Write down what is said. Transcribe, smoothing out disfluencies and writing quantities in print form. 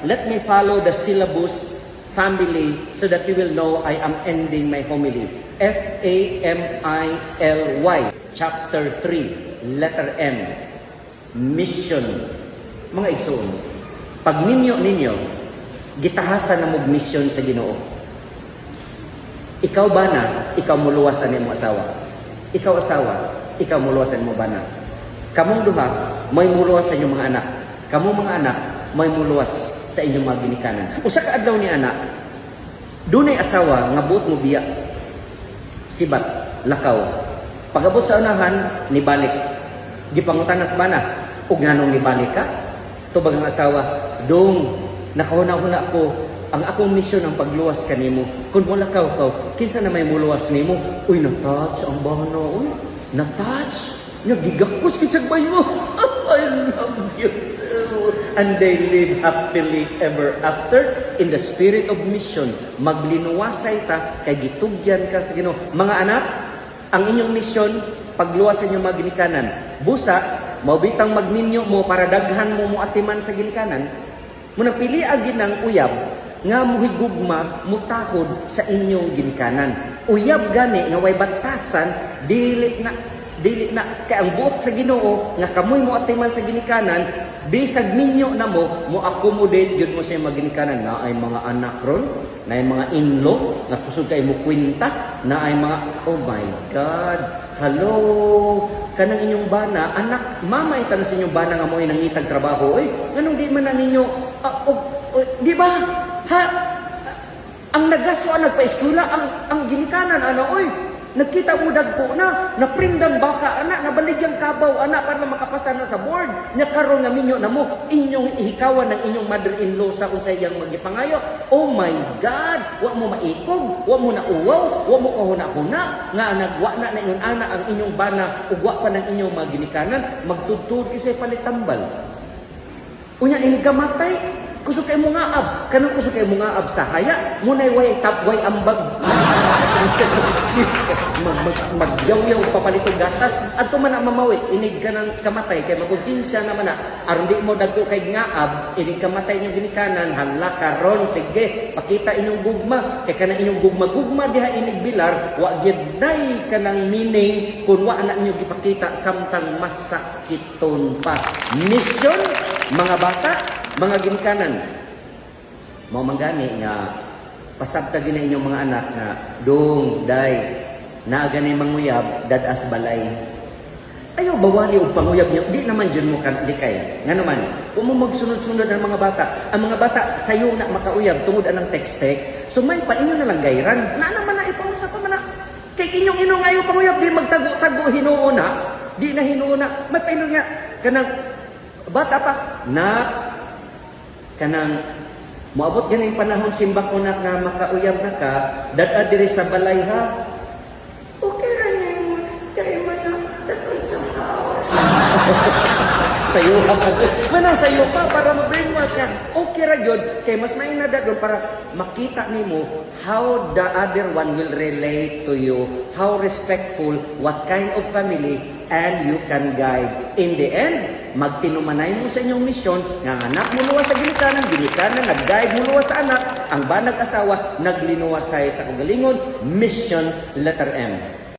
let me follow the syllabus family so that you will know I am ending my homily. Family, chapter 3, letter M, mission. Mga igsoon, pag ninyo, gitahasan na mong mission sa Ginoo. Ikaw bana, ikaw muluwasan ni mo asawa. Ikaw asawa, ikaw muluwasan mo bana. Kamong duha, may muluwas sa inyong mga anak. Kamong mga anak, may muluwas sa inyong mga ginikanan. Usa ka adlaw ni anak, dunay asawa nga buot mo biya. Sibat, lakaw. Pagabot sa unahan, nibalik. Gipangutanas bana, ug nganong nibalik ka? Tubag ang asawa, dong, nakahuna-huna ko, ang akong misyon ang pagluwas kanimo. Kung wala ka, kinsa na may muluwas nimo? Uy, na-touch ang bahana, uy. Na-touch. Nagigakos kisagbay mo. I love you so. And they live happily ever after in the spirit of mission. Maglinuwasay ta, kay gitugyan ka sa Ginoo. Mga anak, ang inyong mission, pagluwas sa inyong mga ginikanan. Busa, maubitang magninyo mo para daghan mo atiman sa ginikanan. Muna pili agin ng uyab, nga muhigugma, mutahod sa inyong ginikanan. Uyab gani, nga way batasan, dili na kay ang buot sa Ginoo nga kamoy mo atiman sa ginikanan bisag ninyo na mo accommodate jud mo sa mga ginikanan na ay mga anak ron na ay mga in-law nga kusog kay mo kwenta na ay mga oh my God, hello kanang inyong bana anak mama ita na sa inyong bana nga mo ay nangitag trabaho oy nganong di man na ninyo di ba ha ang nagasto ang nagpa-eskwela ang ginikanan ano oy nagkita mo dagko na, naprindang baka, anak, nabaligyang kabaw, anak, para makapasa na sa board. Nya karon nga minyo na mo, inyong ihikawan ng inyong mother-in-law sa unsayang magipangayo. Oh my God! Wa mo maikog, wa mo na uwaw, wa mo kahuna-huna, nga nagwa na ingon ana ang inyong bana, ugwa pa ng inyong mga ginikanan, magtudtod isay palitambal. Unya, inigamatay, kusog kay mo nga ab, kanang kusog kay mo nga ab sa haya, munay way tap, way ambag. Magyaw-yaw papalitog gatas at man na mamawi inig ka ng kamatay kay magkonsensya naman na aron di mo dagko kay ngaab inig kamatay yung ginikanan hala karon sige pakita inyong gugma kay kanang inyong gugma diha inig bilar wa gyud nay kanang meaning kun wa na inyo gipakita samtang masakiton pa mission mga bata mga ginikanan mao manggani nga pasabta gina inyong mga anak nga dong day na ganay manguyab dadas balay. Ayaw bawali og panguyab niyo. Di naman jud mo likay. Nga naman, kung mo magsunod-sunod ang mga bata, ang mga bata sayo na makauyab tungod anang text. So may pa inyo na lang gayran. Na naman na ipausa pa man na. Kay inyong ayo panguyab di magtago-tago hinuon na. Di na hinuon na. May paingon nga kanang bata pa na kanang moabot ganing panahon simba ko na nga makauyab na ka, dad diri sa balay ha. Okay ra niya mo, kay mana tatol sa house. Sayo ka sa mana sayo pa para ma-brainwash ka. Okay ra gyud kay mas may nada doon para makita nimo how the other one will relate to you, how respectful, what kind of family, and you can guide. In the end, magtinumanay mo sa inyong misyon, nga anak mo luwas sa ginikanan, nag-guide mo luwas sa anak, ang banag asawa, naglinuwas sa kagalingon, mission, letter M.